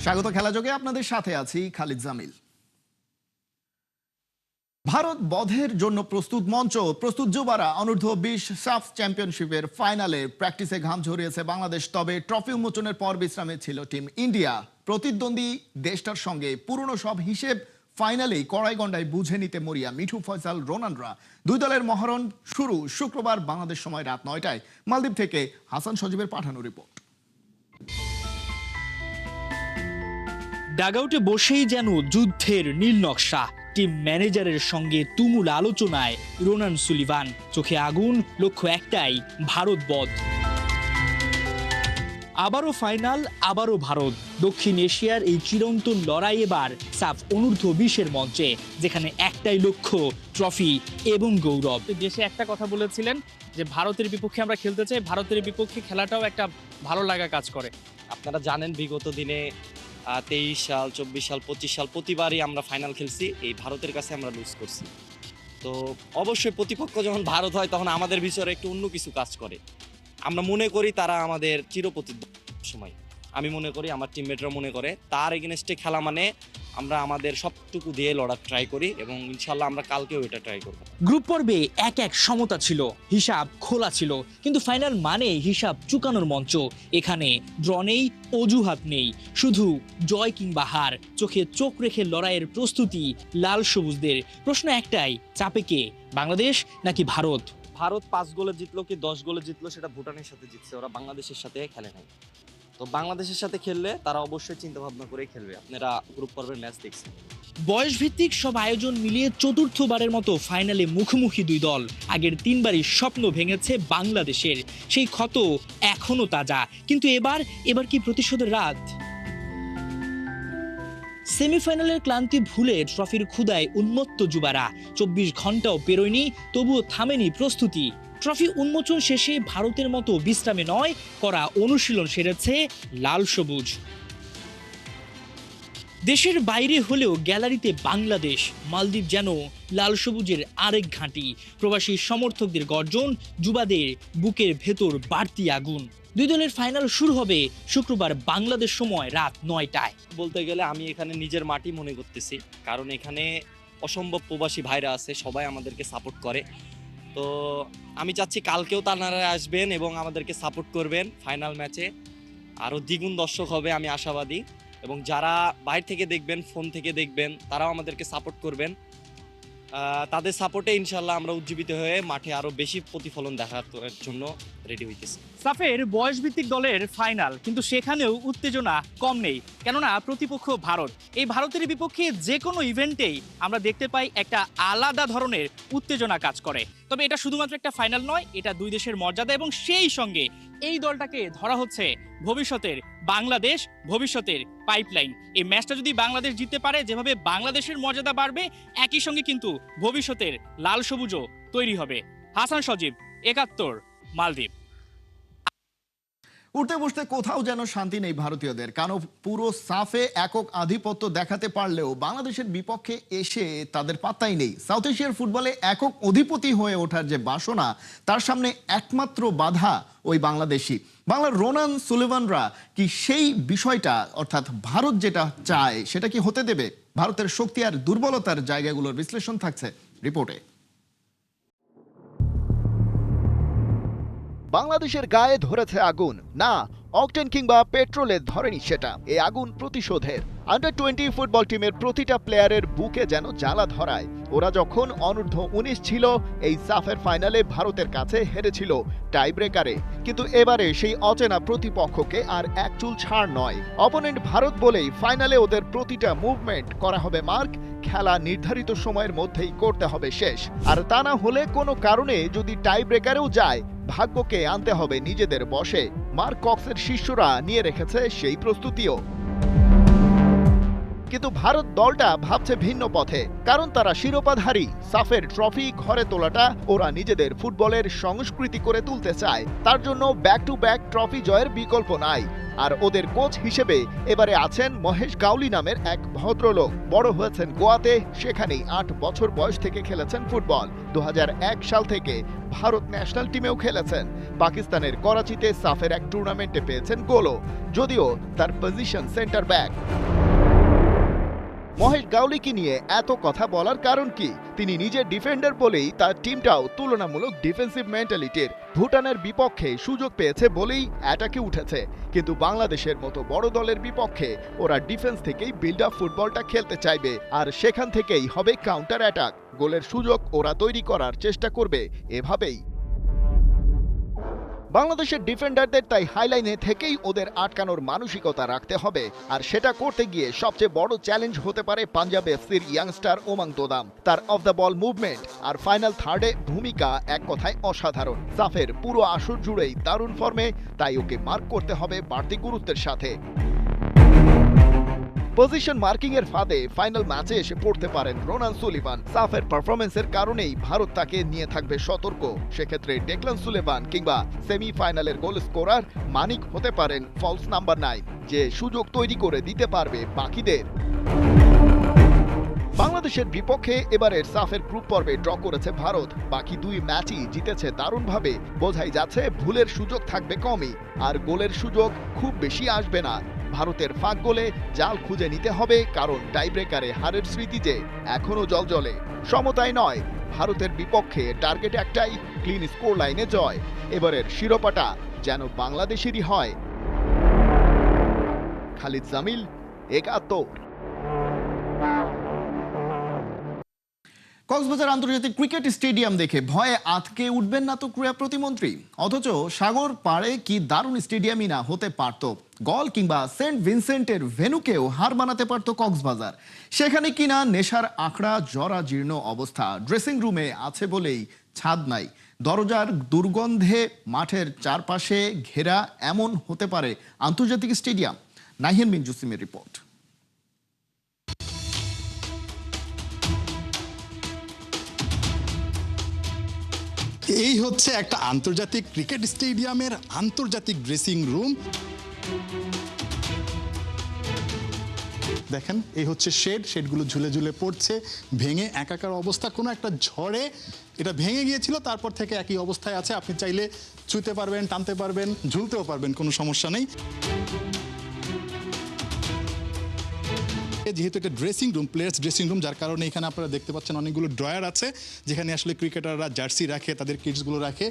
স্বাগত খেলাযোগে আপনাদের সাথে আছি খালিদ জামিল। ভারত বধের জন্য প্রস্তুত মঞ্চ, প্রস্তুত যুবারা। অনূর্ধ্ব-20 সাফ চ্যাম্পিয়নশিপের ফাইনালে প্র্যাকটিসে ঘাম ঝরিয়েছে বাংলাদেশ। তবে ট্রফি উন্মোচনের পর বিশ্রামে ছিল টিম ইন্ডিয়া। প্রতিদ্বন্দ্বী দেশটার সঙ্গে পুরনো সব হিসেব ফাইনালেই কড়াইগন্ডায় বুঝে নিতে মরিয়া মিঠু, ফয়সাল, রোনানরা। দুই দলের মহরণ শুরু শুক্রবার বাংলাদেশ সময় রাত 9টায়। মালদ্বীপ থেকে হাসান সজীবের পাঠানো রিপোর্ট। ডাগআউটে বসেই যেন যুদ্ধের নীল নকশা। টিম ম্যানেজারের সঙ্গে তুমুল আলোচনায় রোনান সুলিভান। চোখে আগুন, লক্ষ্য একটাই, ভারত বধ। আবারও ফাইনাল, আবারও ভারত। দক্ষিণ এশিয়ার এই চিরন্তন লড়াই এবার সাফ অনূর্ধ্ব-20 মঞ্চে, যেখানে একটাই লক্ষ্য, ট্রফি এবং গৌরব। দেশে একটা কথা বলেছিলেন যে ভারতের বিপক্ষে আমরা খেলতে চাই, ভারতের বিপক্ষে খেলাটাও একটা ভালো লাগা কাজ করে। আপনারা জানেন বিগত দিনে 23 সাল, 24 সাল, 25 সাল প্রতিবারই আমরা ফাইনাল খেলছি, এই ভারতের কাছে আমরা লুজ করছি। তো অবশ্যই প্রতিপক্ষ যখন ভারত হয় তখন আমাদের ভিতরে একটু অন্য কিছু কাজ করে। আমরা মনে করি তারা আমাদের চিরপ্রতিদ্বন্দ্বী সময়। আমি মনে করি, আমার টিমমেটরা মনে করে, তার এগেনস্টে খেলা মানে আমরা আমাদের সবটুকু দিয়ে লড়ার ট্রাই করি এবং ইনশাল্লাহ আমরা কালকেও এটা ট্রাই করব। গ্রুপ পর্বে এক সমতা ছিল, হিসাব খোলা ছিল, কিন্তু ফাইনাল মানে হিসাব চুকানোর মঞ্চ। এখানে ড্র নেই, অজুহাত নেই, শুধু জয় কিংবা হার। চোখে চোখ রেখে লড়াইয়ের প্রস্তুতি লাল সবুজদের। প্রশ্ন একটাই, চাপে কে, বাংলাদেশ নাকি ভারত? ভারত 5 গোলে জিতলো কি 10 গোলে জিতলো সেটা ভুটানের সাথে জিতছে, ওরা বাংলাদেশের সাথে খেলে নাই। তো বাংলাদেশের সাথে খেললে তারা অবশ্যই চিন্তা ভাবনা করে খেলবে। আপনারা গ্রুপ পর্বের ম্যাচ দেখছেন। বয়স ভিত্তিক সব আয়োজন মিলিয়ে চতুর্থবারের মতো ফাইনালে মুখোমুখি দুই দল। আগের 3বারই স্বপ্ন ভেঙেছে বাংলাদেশের, সেই ক্ষত এখনো তাজা। কিন্তু এবার কি প্রতিশোধের রাত? সেমিফাইনালের ক্লান্তি ভুলে ট্রফির ক্ষুদায় উন্মত্ত যুবারা। 24 ঘন্টাও পেরোয়নি, তবুও থামেনি প্রস্তুতি। ট্রফি উন্মোচন শেষে ভারতের মতো বিশ্রামে নয়, করা অনুশীলন সেরেছে লাল সবুজ। দেশের বাইরে হলেও গ্যালারিতে বাংলাদেশ। মালদ্বীপ যেন লাল সবুজের আরেক ঘাঁটি। প্রবাসী সমর্থকদের গর্জন, যুবাদের বুকের ভেতর বাড়তি আগুন। দুই দলের ফাইনাল শুরু হবে শুক্রবার বাংলাদেশ সময় রাত 9টায়। বলতে গেলে আমি এখানে নিজের মাটি মনে করতেছি, কারণ এখানে অসম্ভব প্রবাসী ভাইরা আছে, সবাই আমাদেরকে সাপোর্ট করে। তো আমি চাচ্ছি কালকেও তারা আসবেন এবং আমাদেরকে সাপোর্ট করবেন। ফাইনাল ম্যাচে আরও দ্বিগুণ দর্শক হবে, আমি আশাবাদী। এবং যারা বাইরে থেকে দেখবেন, ফোন থেকে দেখবেন, তারাও আমাদেরকে সাপোর্ট করবেন। তাদের সাপোর্টে ইনশাল্লাহ আমরা উজ্জীবিত হয়ে মাঠে আরও বেশি প্রতিফলন দেখার জন্য রেডি হইতেছি। সাফের বয়সভিত্তিক দলের ফাইনাল, কিন্তু সেখানেও উত্তেজনা কম নেই, কেননা প্রতিপক্ষ ভারত। এই ভারতের বিপক্ষে যে কোনো ইভেন্টেই আমরা দেখতে পাই একটা আলাদা ধরনের উত্তেজনা কাজ করে। তবে এটা শুধুমাত্র একটা ফাইনাল নয়, এটা দুই দেশের মর্যাদা, এবং সেই সঙ্গে এই দলটাকে ধরা হচ্ছে ভবিষ্যতের বাংলাদেশ, ভবিষ্যতের পাইপলাইন। এই ম্যাচটা যদি বাংলাদেশ জিততে পারে, যেভাবে বাংলাদেশের মর্যাদা বাড়বে, একই সঙ্গে কিন্তু ভবিষ্যতের লাল সবুজও তৈরি হবে। হাসান সজীব, 71, মালদ্বীপ। উঠতে বসতে কোথাও যেন শান্তি নেই ভারতীয়দের। কারণ পুরো সাফে একক আধিপত্য দেখাতে পারলেও বাংলাদেশের বিপক্ষে এসে তাদের পাত্তাই নেই। সাউথ এশিয়ার ফুটবলে একক অধিপতি হয়ে ওঠার যে বাসনা, তার সামনে একমাত্র বাধা ওই বাংলাদেশি। বাংলার রোনান সুলিভানরা কি সেই বিষয়টা, অর্থাৎ ভারত যেটা চায় সেটা কি হতে দেবে? ভারতের শক্তি আর দুর্বলতার জায়গাগুলোর বিশ্লেষণ থাকছে রিপোর্টে। বাংলাদেশের গায়ে ধরেছে আগুন, না অকটেন কিংবা পেট্রোলে ধরেনি সেটা। এই আগুন প্রতিশোধের। আন্ডার-20 ফুটবল টিমের প্রতিটা প্লেয়ারের বুকে যেন জ্বালা ধরায়। ওরা যখন অনূর্ধ্ব-19 ছিল, এই সাফের ফাইনালে ভারতের কাছে হেরেছিল টাই ব্রেকারে। কিন্তু এবারে সেই অচেনা প্রতিপক্ষকে আর এক চুল ছাড় নয়। অপোনেন্ট ভারত বলেই ফাইনালে ওদের প্রতিটা মুভমেন্ট করা হবে মার্ক। খেলা নির্ধারিত সময়ের মধ্যেই করতে হবে শেষ। আর তা না হলে কোনো কারণে যদি টাই ব্রেকারেও যায়, ভাগ্যকে আনতে হবে নিজেদের বশে। মার্ক কক্সের শিষ্যরা নিয়ে রেখেছে সেই প্রস্তুতিও। কিন্তু ভারত দলটা ভাবছে ভিন্ন পথে, কারণ তারা শিরোপাধারী সাফের ট্রফি ঘরে তোলাটা ওরা নিজেদের ফুটবলের সংস্কৃতি করে তুলতে চায়। তার জন্য ব্যাক টু ব্যাক ট্রফি জয়ের বিকল্প নাই। আর ওদের কোচ হিসেবে এবারে আছেন মহেশ গাউলি নামের এক ভদ্রলোক। বড় হয়েছেন গোয়াতে, সেখানেই 8 বছর বয়স থেকে খেলেছেন ফুটবল। 2001 সাল থেকে ভারত ন্যাশনাল টিমেও খেলেছেন। পাকিস্তানের করাচিতে সাফের এক টুর্নামেন্টে পেয়েছেন গোলও, যদিও তার পজিশন সেন্টার ব্যাক। মহেশ গাউলিকে নিয়ে এত কথা বলার কারণ কি? তিনি নিজে ডিফেন্ডার বলেই তার টিমটাও তুলনামূলক ডিফেন্সিভ মেন্টালিটির। ভুটানের বিপক্ষে সুযোগ পেয়েছে বলেই অ্যাটাকে উঠেছে, কিন্তু বাংলাদেশের মতো বড় দলের বিপক্ষে ওরা ডিফেন্স থেকেই বিল্ড আপ ফুটবলটা খেলতে চাইবে, আর সেখান থেকেই হবে কাউন্টার অ্যাটাক। গোলের সুযোগ ওরা তৈরি করার চেষ্টা করবে এভাবেই। বাংলাদেশের ডিফেন্ডারদের তাই হাইলাইনে থেকেই ওদের আটকানোর মানসিকতা রাখতে হবে, আর সেটা করতে গিয়ে সবচেয়ে বড় চ্যালেঞ্জ হতে পারে পাঞ্জাব এফসির ইয়াংস্টার ওমাং তোদাম। তার অফ দ্য বল মুভমেন্ট আর ফাইনাল থার্ডে ভূমিকা এক কথায় অসাধারণ। সাফের পুরো আসর জুড়েই দারুণ ফর্মে, তাই ওকে মার্ক করতে হবে বাড়তি গুরুত্বের সাথে। পজিশন মার্কিং এর ফাঁদে ফাইনাল ম্যাচে এসে পড়তে পারেন রোনান সুলিভান। সাফের পারফরমেন্সের কারণেই ভারত তাকে নিয়ে থাকবে সতর্ক। সেক্ষেত্রে ডেকলান সুলিভান কিংবা সেমিফাইনালের গোল স্কোরার মানিক হতে পারেন ফলস নাম্বার 9, যে সুযোগ তৈরি করে দিতে পারবে বাকিদের। বাংলাদেশের বিপক্ষে এবারের সাফের গ্রুপ পর্বে ড্র করেছে ভারত। বাকি 2 ম্যাচই জিতেছে দারুণভাবে। বোঝাই যাচ্ছে ভুলের সুযোগ থাকবে কমই, আর গোলের সুযোগ খুব বেশি আসবে না। ভারতের ফাঁক গোলে জাল খুঁজে নিতে হবে, কারণ টাইব্রেকারে হারের স্মৃতি যে এখনো জলজলে। সমতায় নয়, ভারতের বিপক্ষে টার্গেট একটাই, ক্লিন স্কোর লাইনে জয়। এবারের শিরোপাটা যেন বাংলাদেশেরই হয়। খালিদ জামিল, একাত্তর। কক্সবাজার আন্তর্জাতিক ক্রিকেট স্টেডিয়াম দেখে ভয়ে আতকে উঠবেন না তো ক্রীড়া প্রতিমন্ত্রী? অথচ সাগর পাড়ে কি দারুণ স্টেডিয়ামই না হতে পারত। গল কিংবা সেন্ট ভিনসেন্টের ভেন্যুকেও হার বানাতে পারত কক্সবাজার। সেখানে কিনা নেশার আঁকড়া জরাজীর্ণ অবস্থা, ড্রেসিং রুমে আছে বলেই ছাদ নাই, দরজার দুর্গন্ধে মাঠের চারপাশে ঘেরা এমন হতে পারে আন্তর্জাতিক স্টেডিয়াম। নাহিয়ান বিন জুসিমের রিপোর্ট। এই হচ্ছে একটা আন্তর্জাতিক ক্রিকেট স্টেডিয়ামের আন্তর্জাতিক ড্রেসিং রুম। দেখেন, এই হচ্ছে শেডগুলো ঝুলে ঝুলে পড়ছে, ভেঙে একাকার অবস্থা। কোনো একটা ঝড়ে এটা ভেঙে গিয়েছিল, তারপর থেকে একই অবস্থায় আছে। আপনি চাইলে ছুঁতে পারবেন, টানতে পারবেন, ঝুলতেও পারবেন, কোনো সমস্যা নেই। যেহেতু এটা dressing room, players dressing room, যার কারণে এখানে আপনারা দেখতে পাচ্ছেন অনেকগুলো ড্রয়ার আছে, যেখানে আসলে ক্রিকেটাররা জার্সি রাখে, তাদের কিটসগুলো রাখে।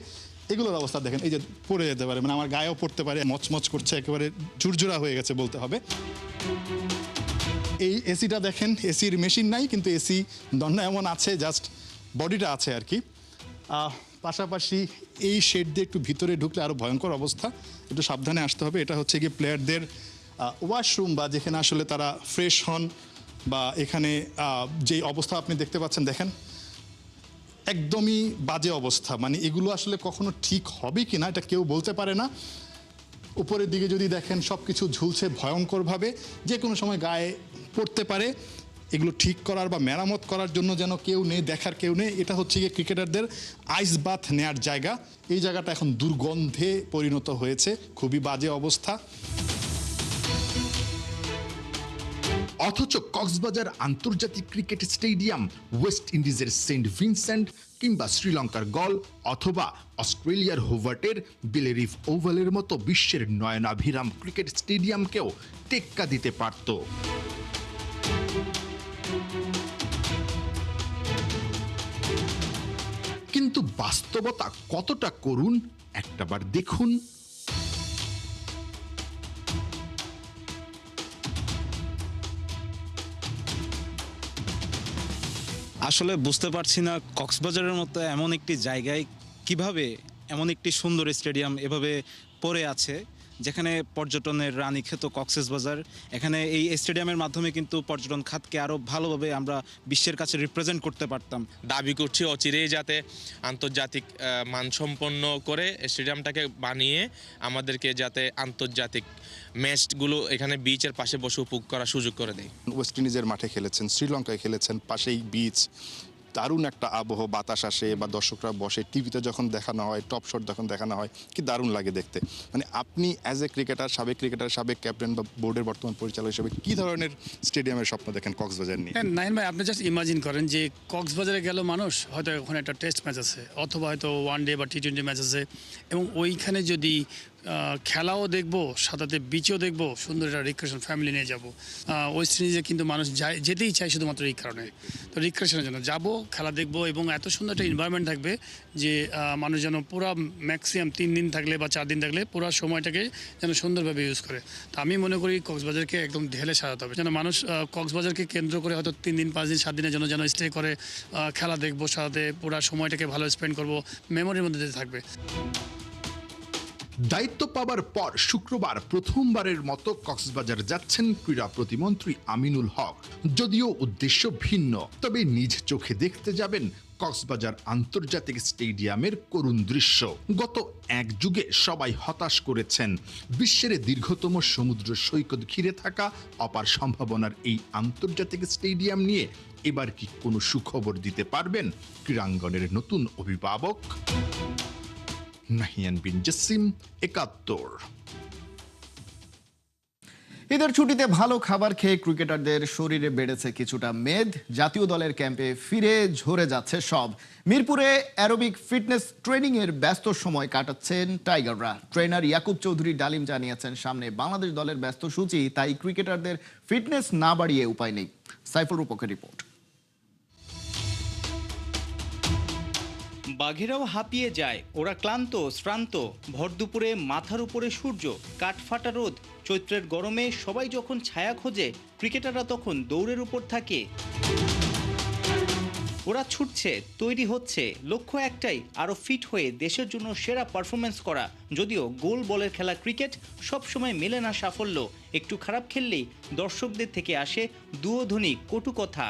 এগুলোর অবস্থা দেখেন, এই যে পড়ে যেতে পারে, মানে আমার গায়েও পড়তে পারে, মচমচ করছে, একেবারে ঝুরঝুরা হয়ে গেছে বলতে হবে। এই এসিটা দেখেন, এসির মেশিন নাই, কিন্তু এসি দণ্ডা এমন আছে, জাস্ট বডিটা আছে আর কি। পাশাপাশি এই শেড দিয়ে একটু ভিতরে ঢুকলে আরও ভয়ঙ্কর অবস্থা, একটু সাবধানে আসতে হবে। এটা হচ্ছে গিয়ে প্লেয়ারদের ওয়াশরুম, বা যেখানে আসলে তারা ফ্রেশ হন, বা এখানে যে অবস্থা আপনি দেখতে পাচ্ছেন, দেখেন একদমই বাজে অবস্থা। মানে এগুলো আসলে কখনো ঠিক হবে কি না এটা কেউ বলতে পারে না। উপরের দিকে যদি দেখেন, সব কিছু ঝুলছে ভয়ঙ্করভাবে, যে কোনো সময় গায়ে পড়তে পারে। এগুলো ঠিক করার বা মেরামত করার জন্য যেন কেউ নেই, দেখার কেউ নেই। এটা হচ্ছে গিয়ে ক্রিকেটারদের আইস বাথ নেয়ার জায়গা। এই জায়গাটা এখন দুর্গন্ধে পরিণত হয়েছে, খুবই বাজে অবস্থা। অথচ কক্সবাজার আন্তর্জাতিক ক্রিকেট স্টেডিয়াম ওয়েস্ট ইন্ডিজের সেন্ট ভিনসেন্ট কিংবা শ্রীলঙ্কার গল অথবা অস্ট্রেলিয়ার হোভার্টের বিলেরিফ ওভালের মতো বিশ্বের নয়নাভিরাম ক্রিকেট স্টেডিয়ামকেও টেক্কা দিতে পারত। কিন্তু বাস্তবতা কতটা করুণ একটাবার দেখুন। আসলে বুঝতে পারছি না কক্সবাজারের মতো এমন একটি জায়গায় কিভাবে এমন একটি সুন্দর স্টেডিয়াম এভাবে পড়ে আছে, যেখানে পর্যটনের রানীক্ষেত কক্সবাজার, এখানে এই স্টেডিয়ামের মাধ্যমে কিন্তু পর্যটন খাতকে আরও ভালোভাবে আমরা বিশ্বের কাছে রিপ্রেজেন্ট করতে পারতাম। দাবি করছি অচিরেই যাতে আন্তর্জাতিক মানসম্পন্ন করে স্টেডিয়ামটাকে বানিয়ে আমাদেরকে যাতে আন্তর্জাতিক ম্যাচগুলো এখানে বিচের পাশে বসে উপভোগ করার সুযোগ করে দেয়। ওয়েস্ট ইন্ডিজের মাঠে খেলেছেন, শ্রীলঙ্কায় খেলেছেন, পাশেই বিচ, দারুণ একটা আবহ, বাতাস আসে বা দর্শকরা বসে, টিভিতে যখন দেখানো হয়, টপ শট যখন দেখানো হয়, কি দারুণ লাগে দেখতে। মানে আপনি অ্যাজ এ ক্রিকেটার, সাবেক ক্যাপ্টেন বা বোর্ডের বর্তমান পরিচালক হিসেবে কি ধরনের স্টেডিয়ামের স্বপ্ন দেখেন কক্সবাজার নিয়ে? নাইন ভাই, আপনি জাস্ট ইমাজিন করেন যে কক্সবাজারে গেল মানুষ, হয়তো ওখানে একটা টেস্ট ম্যাচ আছে অথবা হয়তো ওয়ান ডে বা টি20 ম্যাচ আছে, এবং ওইখানে যদি খেলাও দেখবো, সাথে বিচও দেখবো, সুন্দর একটা রিক্রিয়েশন ফ্যামিলি নিয়ে যাবো। ওয়েস্ট ইন্ডিজে কিন্তু মানুষ যেতেই চায় শুধুমাত্র এই কারণে, তো রিক্রিয়েশনের জন্য যাবো, খেলা দেখবো, এবং এত সুন্দর একটা এনভায়রনমেন্ট থাকবে যে মানুষ যেন পুরো ম্যাক্সিমাম 3 দিন থাকলে বা 4 দিন থাকলে পুরো সময়টাকে যেন সুন্দরভাবে ইউজ করে। তো আমি মনে করি কক্সবাজারকে একদম ঢেলে সাজাতে হবে, যেন মানুষ কক্সবাজারকে কেন্দ্র করে হয়তো 3 দিন 5 দিন 7 দিনের জন্য যেন স্টে করে খেলা দেখবো, সাথে পুরো সময়টাকে ভালো স্পেন্ড করবো, মেমোরির মধ্যে দিয়ে থাকবে। দায়িত্ব পাবার পর শুক্রবার প্রথমবারের মতো কক্সবাজার যাচ্ছেন ক্রীড়া প্রতিমন্ত্রী আমিনুল হক। যদিও উদ্দেশ্য ভিন্ন, তবে নিজ চোখে দেখতে যাবেন কক্সবাজার আন্তর্জাতিক স্টেডিয়ামের করুণ দৃশ্য। গত এক যুগে সবাই হতাশ করেছেন। বিশ্বের দীর্ঘতম সমুদ্র সৈকত ঘিরে থাকা অপার সম্ভাবনার এই আন্তর্জাতিক স্টেডিয়াম নিয়ে এবার কি কোনো সুখবর দিতে পারবেন ক্রীড়াঙ্গনের নতুন অভিভাবক? নাহিয়ান বিন জসিম, ৭১। ঈদের ছুটিতে ভালো খাবার খেয়ে ক্রিকেটারদের শরীরে বেড়েছে কিছুটা মেদ। জাতীয় দলের ক্যাম্পে ফিরে ঝরে যাচ্ছে সব। মিরপুরে অ্যারোবিক ফিটনেস ট্রেনিং এর ব্যস্ত সময় কাটাচ্ছেন টাইগাররা। ট্রেনার ইয়াকুব চৌধুরী ডালিম জানিয়েছেন, সামনে বাংলাদেশ দলের ব্যস্ত সূচি, তাই ক্রিকেটারদের ফিটনেস না বাড়িয়ে উপায় নেই। সাইফুল রূপকের রিপোর্ট। বাঘেরাও হাঁপিয়ে যায়, ওরা ক্লান্ত শ্রান্ত। ভর দুপুরে মাথার উপরে সূর্য, কাঠফাটা রোদ, চৈত্রের গরমে সবাই যখন ছায়া খোঁজে, ক্রিকেটাররা তখন দৌড়ের উপর থাকে। ওরা ছুটছে, তৈরি হচ্ছে, লক্ষ্য একটাই, আরও ফিট হয়ে দেশের জন্য সেরা পারফরমেন্স করা। যদিও গোল বলের খেলা ক্রিকেট সবসময় মেলে না সাফল্য। একটু খারাপ খেললেই দর্শকদের থেকে আসে দুয়োধ্বনি কটু কথা।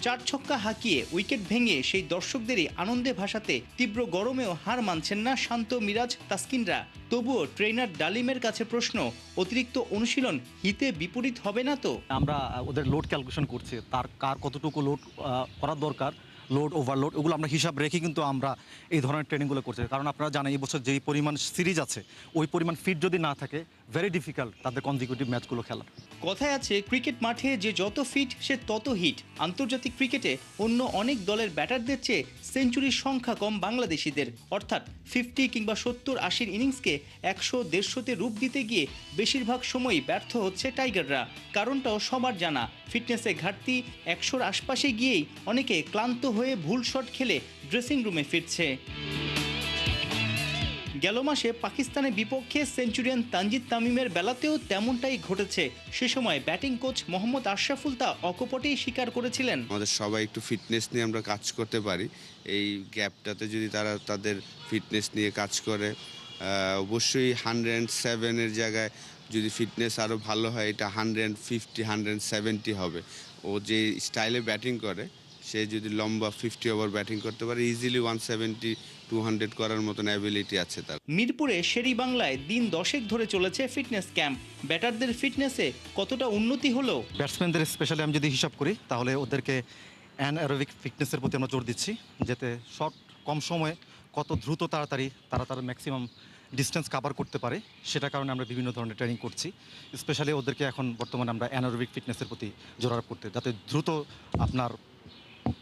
4 ছক্কা হাঁকিয়ে উইকেট ভেঙে সেই দর্শকদেরই আনন্দে ভাসাতে তীব্র গরমেও হার মানছেন না শান্ত মিরাজ তাসকিনরা। তবুও ট্রেনার ডালিমের কাছে প্রশ্ন, অতিরিক্ত অনুশীলন হিতে বিপরীত হবে না তো? আমরা ওদের লোড ক্যালকুলেশন করছি, তার কার কতটুকু লোড করার দরকার, লোড ওভারলোড, ওগুলো আমরা হিসাব রেখে কিন্তু আমরা এই ধরনের ট্রেনিংগুলো করছি। কারণ আপনারা জানেন এই বছর যেই পরিমাণ সিরিজ আছে, ওই পরিমাণ ফিট যদি না থাকে, ভেরি ডিফিকাল্ট তাদের কনজিকিউটিভ ম্যাচগুলো খেলা। কথায় আছে, ক্রিকেট মাঠে যে যত ফিট সে তত হিট। আন্তর্জাতিক ক্রিকেটে অন্য অনেক দলের ব্যাটারদের চেয়ে সেঞ্চুরির সংখ্যা কম বাংলাদেশিদের। অর্থাৎ 50 কিংবা 70-80 ইনিংসকে 100-150-তে রূপ দিতে গিয়ে বেশিরভাগ সময়ই ব্যর্থ হচ্ছে টাইগাররা। কারণটাও সবার জানা, ফিটনেসে ঘাটতি। 100-র আশপাশে গিয়েই অনেকে ক্লান্ত হয়ে ভুল শট খেলে ড্রেসিং রুমে ফিরছে। গেল মাসে পাকিস্তানের বিপক্ষে সেঞ্চুরিয়ান তানজিদ তামিমের বেলাতেও তেমনটাই ঘটেছে। সে সময় ব্যাটিং কোচ মোহাম্মদ আশরাফুল তা অকপটেই স্বীকার করেছিলেন। আমাদের সবাই একটু ফিটনেস নিয়ে আমরা কাজ করতে পারি, এই গ্যাপটাতে যদি তারা তাদের ফিটনেস নিয়ে কাজ করে, অবশ্যই 107-এর জায়গায় যদি ফিটনেস আরও ভালো হয়, এটা 150-170 হবে। ও যে স্টাইলে ব্যাটিং করে, সে যদি লম্বা 50 ওভার ব্যাটিং করতে পারে, ইজিলি 170-200 করার মতন অ্যাবিলিটি আছে তার। মিরপুরে শেরি বাংলায় দিন 10 ধরে চলেছে ফিটনেস ক্যাম্প। ব্যাটারদের ফিটনেসে কতটা উন্নতি হলো? ব্যাটসম্যানদের স্পেশালি আমি যদি হিসাব করি, তাহলে ওদেরকে অ্যারোবিক ফিটনেসের প্রতি আমরা জোর দিচ্ছি, যাতে শর্ট কম সময়ে কত দ্রুত তাড়াতাড়ি তারা ম্যাক্সিমাম ডিস্টেন্স কাভার করতে পারে। সেটার কারণে আমরা বিভিন্ন ধরনের ট্রেনিং করছি। স্পেশালি ওদেরকে এখন বর্তমানে আমরা অ্যারোবিক ফিটনেসের প্রতি জোর আরোপ করতে, যাতে দ্রুত আপনার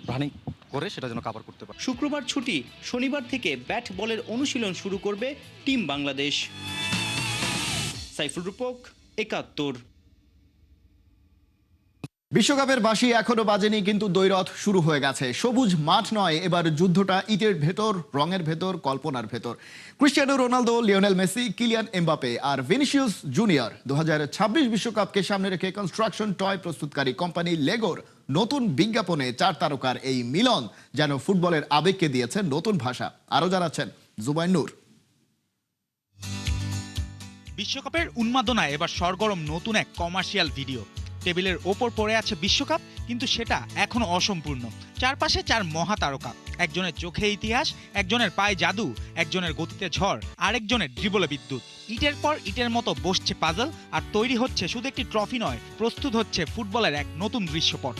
রানিং করে সেটা যেন কাভার করতে পারে। শুক্রবার ছুটি, শনিবার থেকে ব্যাট বলের অনুশীলন শুরু করবে টিম বাংলাদেশ। সাইফুল রূপক, ৭১। বিশ্বকাপের বাঁশি এখনো বাজেনি, কিন্তু দ্বৈরথ শুরু হয়ে গেছে। সবুজ মাঠ নয়, এবার যুদ্ধটা ইটের ভেতর, রঙের ভেতর, কল্পনার ভেতর। Cristiano Ronaldo, Lionel Messi, Kylian Mbappe আর ভিনিসিয়াস জুনিয়র। 2026 বিশ্বকাপকে সামনে রেখে কনস্ট্রাকশন টয় প্রস্তুতকারী কোম্পানি লেগোর নতুন বিজ্ঞাপনে 4 তারকার এই মিলন যেন ফুটবলের আবেগকে দিয়েছে নতুন ভাষা। আরো জানাচ্ছেন জুবাইর নূর। বিশ্বকাপের উন্মাদনায় এবার সরগরম নতুন এক কমার্শিয়াল ভিডিও। টেবিলের ওপর পড়ে আছে বিশ্বকাপ, কিন্তু সেটা এখনো অসম্পূর্ণ। চারপাশে 4 মহাতারকা, একজনের চোখে ইতিহাস, একজনের পায়ে জাদু, একজনের গতিতে ঝড়, আরেকজনের ড্রিবলে বিদ্যুৎ। ইটের পর ইটের মতো বসছে পাজল, আর তৈরি হচ্ছে শুধু একটি ট্রফি নয়, প্রস্তুত হচ্ছে ফুটবলের এক নতুন দৃশ্যপট।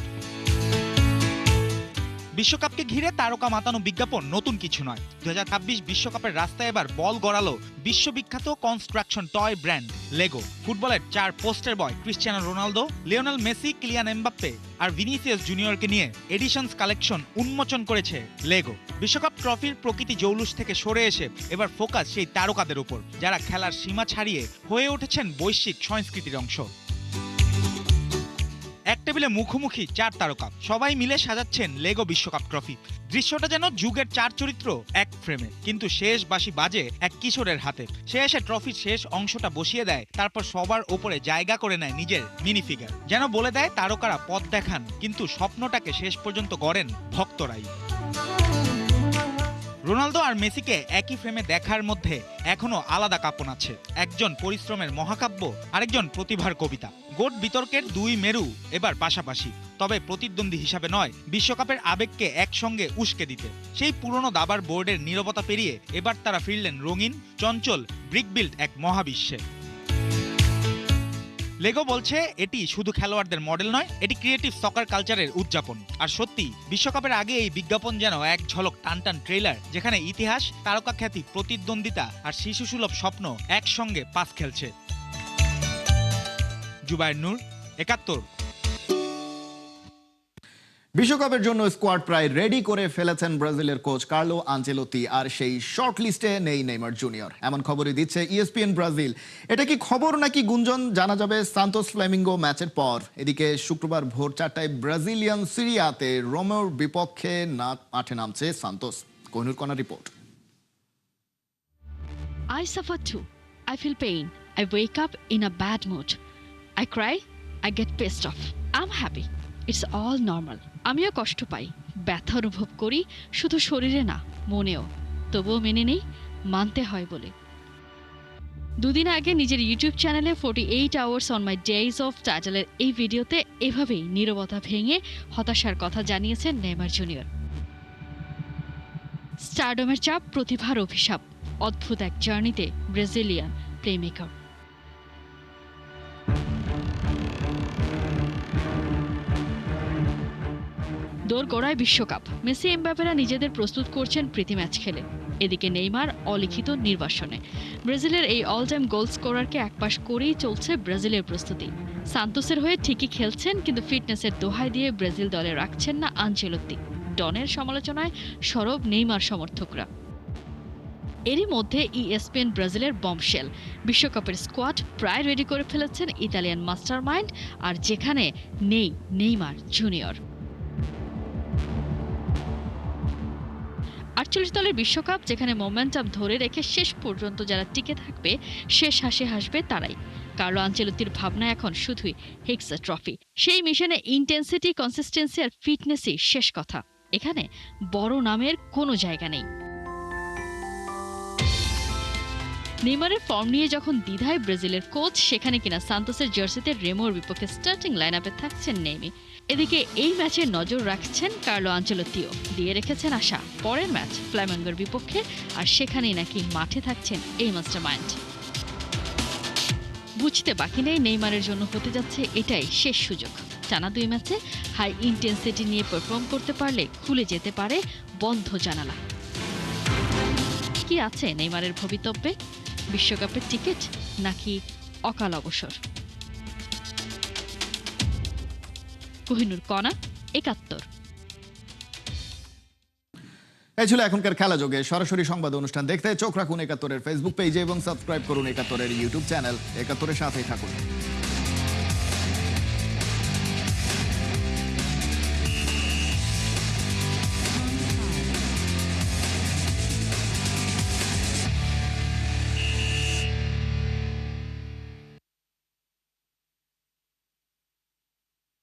বিশ্বকাপকে ঘিরে তারকা মাতানো বিজ্ঞাপন নতুন কিছু নয়। 2026 বিশ্বকাপের রাস্তায় এবার বল গড়ালো বিশ্ববিখ্যাত কনস্ট্রাকশন টয় ব্র্যান্ড লেগো। ফুটবলের 4 poster boy Cristiano Ronaldo, Lionel Messi, Kylian Mbappe আর ভিনিসিয়াস জুনিয়রকে নিয়ে এডিশনস কালেকশন উন্মোচন করেছে লেগো। বিশ্বকাপ ট্রফির প্রকৃতি জৌলুস থেকে সরে এসে এবার ফোকাস সেই তারকাদের উপর, যারা খেলার সীমা ছাড়িয়ে হয়ে উঠেছেন বৈশ্বিক সংস্কৃতির অংশ। এক টেবিলে মুখোমুখি 4 তারকা, সবাই মিলে সাজাচ্ছেন লেগো বিশ্বকাপ ট্রফি। দৃশ্যটা যেন যুগের 4 চরিত্র এক ফ্রেমে, কিন্তু শেষ বাঁশি বাজে এক কিশোরের হাতে। সে এসে ট্রফির শেষ অংশটা বসিয়ে দেয়, তারপর সবার ওপরে জায়গা করে নেয় নিজের মিনি ফিগার। যেন বলে দেয় তারকারা পথ দেখান, কিন্তু স্বপ্নটাকে শেষ পর্যন্ত গড়েন ভক্তরাই। রোনালদো আর মেসিকে একই ফ্রেমে দেখার মধ্যে এখনো আলাদা কাঁপন আছে। একজন পরিশ্রমের মহাকাব্য, আরেকজন প্রতিভার কবিতা। গোট বিতর্কের 2 মেরু এবার পাশাপাশি, তবে প্রতিদ্বন্দ্বী হিসাবে নয়, বিশ্বকাপের আবেগকে একসঙ্গে উস্কে দিতে। সেই পুরনো দাবার বোর্ডের নীরবতা পেরিয়ে এবার তারা ফিরলেন রঙিন, চঞ্চল, ব্রিক বিল্ড এক মহাবিশ্বে। লেগো বলছে এটি শুধু খেলোয়াড়দের মডেল নয়, এটি ক্রিয়েটিভ সকার কালচারের উদযাপন। আর সত্যি, বিশ্বকাপের আগে এই বিজ্ঞাপন যেন এক ঝলক টানটান ট্রেলার, যেখানে ইতিহাস, তারকা খ্যাতি, প্রতিদ্বন্দ্বিতা আর শিশুসুলভ স্বপ্ন একসঙ্গে পাস খেলছে। জুবায়ের নূর, 71। বিশ্বকাপের জন্য স্কোয়াড প্রায় রেডি করে ফেলেছেন ব্রাজিলের কোচ কার্লো আনচেলোত্তি, আর সেই শর্ট লিস্টে নেই নেইমার জুনিয়র। এমন খবরই দিচ্ছে ESPN ব্রাজিল। এটা কি খবর নাকি গুঞ্জন, জানা যাবে সান্তোস ফ্লেমিঙ্গো ম্যাচের পর। এদিকে শুক্রবার ভোর 4টায় ব্রাজিলিয়ান সিরিয়াতে রোমেওর বিপক্ষে মাঠে নামছে সান্তোস। কোহিনুর কণা report. I suffer too. I feel pain. I wake up in a bad mood. I cry. I get pissed off. I'm happy. It's all normal. আমিও কষ্ট পাই, ব্যথা অনুভব করি, শুধু শরীরে না, মনেও। তবুও মেনে নেই, মানতে হয় বলে। দুদিন আগে নিজের ইউটিউব চ্যানেলে 48 hours on my days off টাইটেলের এই ভিডিওতে এভাবেই নীরবতা ভেঙে হতাশার কথা জানিয়েছেন নেইমার জুনিয়র। স্টারডমের চাপ, প্রতিভার অভিশাপ, অদ্ভুত এক জার্নিতে ব্রাজিলিয়ান প্লেমেকার। দোরগোড়ায় বিশ্বকাপ, মেসি এমবাপেরা নিজেদের প্রস্তুত করছেন প্রীতি ম্যাচ খেলে। এদিকে নেইমার অলিখিত নির্বাসনে। ব্রাজিলের এই অল টাইম গোল স্কোরারকে একপাশ করেই চলছে ব্রাজিলের প্রস্তুতি। সান্তোসের হয়ে ঠিকই খেলছেন, কিন্তু ফিটনেসের দোহাই দিয়ে ব্রাজিল দলে রাখছেন না আনচেলোত্তি। ডনের সমালোচনায় সরব নেইমার সমর্থকরা। এরই মধ্যে ESPN ব্রাজিলের বমশেল, বিশ্বকাপের স্কোয়াড প্রায় রেডি করে ফেলেছেন ইতালিয়ান মাস্টার মাইন্ড, আর যেখানে নেই নেইমার জুনিয়র। 48 দলের বিশ্বকাপ, যেখানে মোমেন্টাম ধরে রেখে শেষ পর্যন্ত যারা টিকে থাকবে, শেষ হাসি হাসবে তারাই। কার্লো আনচেলোত্তির ভাবনা এখন শুধুই হেক্সা ট্রফি। সেই মিশনে ইন্টেন্সিটি, কনসিস্টেন্সি আর ফিটনেসই শেষ কথা। এখানে বড় নামের কোনো জায়গা নেই। নেইমারের ফর্ম নিয়ে যখন দ্বিধায় ব্রাজিলের কোচ, সেখানে কিনা সান্তোসের জার্সিতে রেমোর বিপক্ষে স্টার্টিং লাইনআপে থাকছেন নেইমি। এদিকে এই ম্যাচে নজর রাখছেন কার্লো আনচেলোত্তিও। দিয়ে রেখেছেন আশা পরের ম্যাচ ফ্লামেঙ্গোর বিপক্ষে, আর সেখানেই নাকি মাঠে থাকছেন এই মাস্টারমাইন্ড। বুঝতে বাকি নেই, নেইমারের জন্য হতে যাচ্ছে এটাই শেষ সুযোগ। টানা 2 ম্যাচে হাই ইন্টেন্সিটি নিয়ে পারফর্ম করতে পারলে খুলে যেতে পারে বন্ধ জানালা। কি আছে নেইমারের ভবিতব্যে? বিশ্বকাপের টিকিট নাকি অকাল অবসর? কোহিনুর কণা, 71। এই ছিল এখনকার খেলা যোগে। সরাসরি সংবাদ অনুষ্ঠান দেখতে চোখ রাখুন 71-এর ফেসবুক পেজে এবং সাবস্ক্রাইব করুন 71-এর ইউটিউব চ্যানেল। 71-এর সাথেই থাকুন।